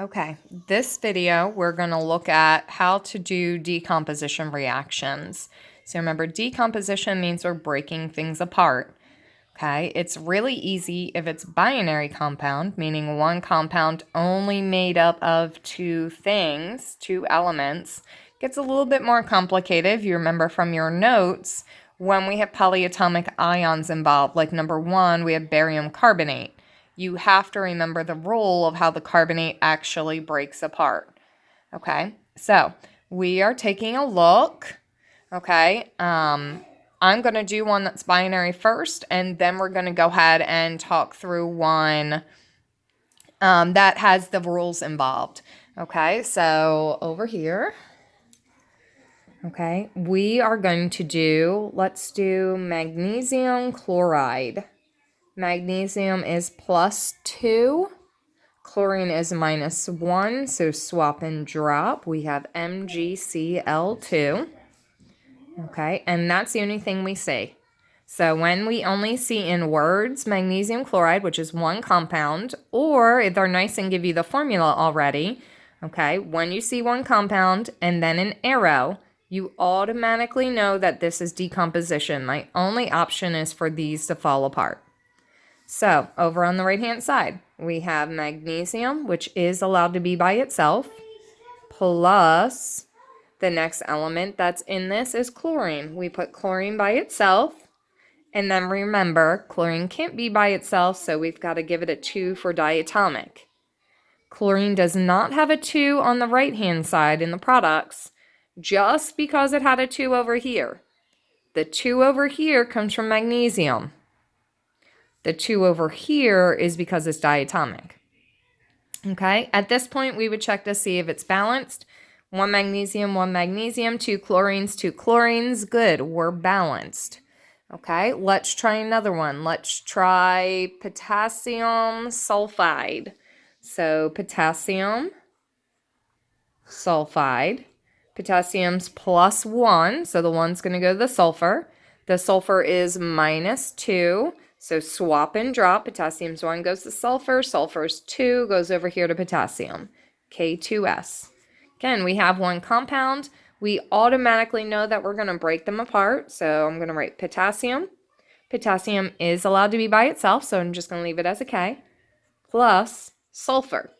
Okay, this video we're going to look at how to do decomposition reactions. So remember, decomposition means we're breaking things apart. Okay, it's really easy if it's binary compound, meaning one compound only made up of two things, two elements. Gets a little bit more complicated if you remember from your notes when we have polyatomic ions involved, like number 1, we have barium carbonate. You have to remember the rule of how the carbonate actually breaks apart. Okay, so we are taking a look. Okay, I'm going to do one that's binary first, and then we're going to go ahead and talk through one that has the rules involved. Okay, so over here, okay, we are going to do, let's do magnesium chloride. Magnesium is +2. Chlorine is -1, so swap and drop. We have MgCl2. Okay, and that's the only thing we see. So when we only see in words magnesium chloride, which is one compound, or if they're nice and give you the formula already, okay, when you see one compound and then an arrow, you automatically know that this is decomposition. My only option is for these to fall apart. So over on the right-hand side, we have magnesium, which is allowed to be by itself, plus the next element that's in this is chlorine. We put chlorine by itself, and then remember, chlorine can't be by itself, so we've got to give it a 2 for diatomic. Chlorine does not have a 2 on the right-hand side in the products, just because it had a 2 over here. The 2 over here comes from magnesium. The 2 over here is because it's diatomic. Okay, at this point, we would check to see if it's balanced. 1 magnesium, 2 chlorines, 2 chlorines. Good, we're balanced. Okay, let's try another one. Let's try potassium sulfide. So potassium sulfide. Potassium's +1, so the 1's going to go to the sulfur. The sulfur is -2. So swap and drop. Potassium's 1 goes to sulfur. Sulfur's 2 goes over here to potassium. K2S. Again, we have one compound. We automatically know that we're going to break them apart. So I'm going to write potassium. Potassium is allowed to be by itself, so I'm just going to leave it as a K. Plus sulfur.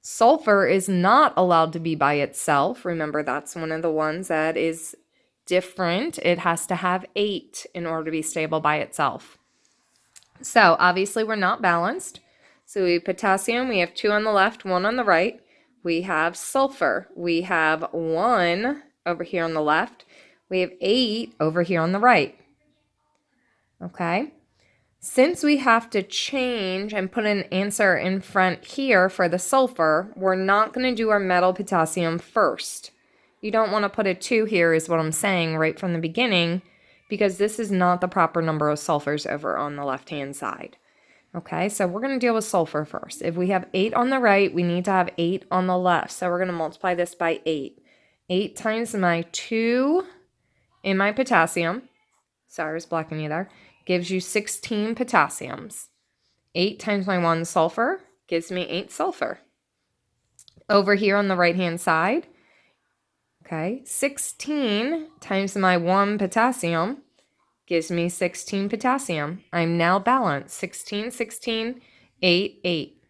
Sulfur is not allowed to be by itself. Remember, that's one of the ones that is different. It has to have 8 in order to be stable by itself. So obviously we're not balanced. So we have potassium, we have 2 on the left, 1 on the right. We have sulfur, we have 1 over here on the left. We have 8 over here on the right. Okay. Since we have to change and put an answer in front here for the sulfur, we're not going to do our metal potassium first. You don't want to put a 2 here is what I'm saying right from the beginning, because this is not the proper number of sulfurs over on the left-hand side. Okay, so we're going to deal with sulfur first. If we have 8 on the right, we need to have 8 on the left. So we're going to multiply this by 8. 8 times my 2 in my potassium, sorry, I was blocking you there, gives you 16 potassiums. 8 times my 1 sulfur gives me 8 sulfur. Over here on the right-hand side, okay, 16 times my 1 potassium gives me 16 potassium. I'm now balanced. 16, 16, 8, 8.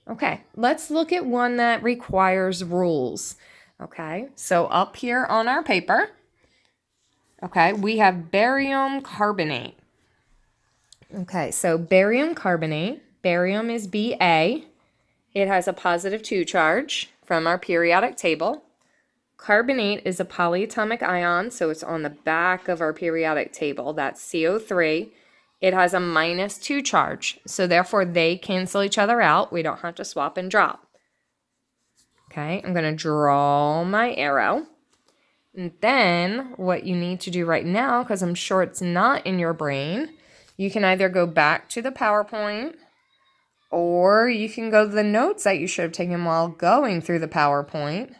Okay, let's look at one that requires rules. Okay, so up here on our paper, okay, we have barium carbonate. Okay, so barium carbonate, barium is Ba. It has a +2 charge from our periodic table. Carbonate is a polyatomic ion, so it's on the back of our periodic table. That's CO3. It has a -2 charge, so therefore they cancel each other out. We don't have to swap and drop. Okay, I'm going to draw my arrow. And then what you need to do right now, because I'm sure it's not in your brain, you can either go back to the PowerPoint, or you can go to the notes that you should have taken while going through the PowerPoint.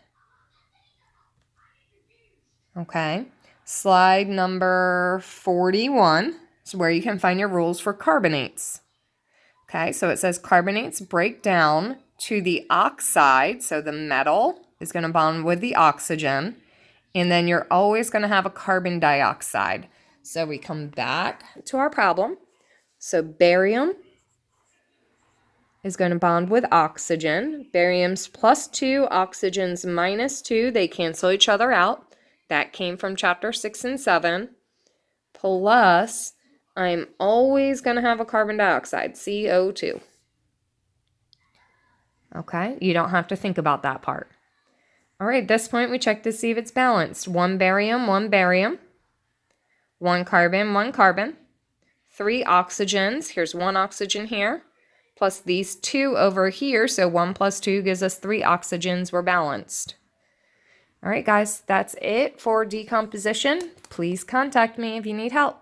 Okay, slide number 41 is where you can find your rules for carbonates. Okay, so it says carbonates break down to the oxide, so the metal is going to bond with the oxygen, and then you're always going to have a carbon dioxide. So we come back to our problem. So barium is going to bond with oxygen. Barium's +2, oxygen's -2. They cancel each other out. That came from chapter 6 and 7. Plus, I'm always going to have a carbon dioxide, CO2. Okay, you don't have to think about that part. All right, at this point, we check to see if it's balanced. 1 barium, 1 barium. 1 carbon, 1 carbon. 3 oxygens. Here's 1 oxygen here. Plus these 2 over here. So 1 plus 2 gives us 3 oxygens. We're balanced. All right, guys, that's it for decomposition. Please contact me if you need help.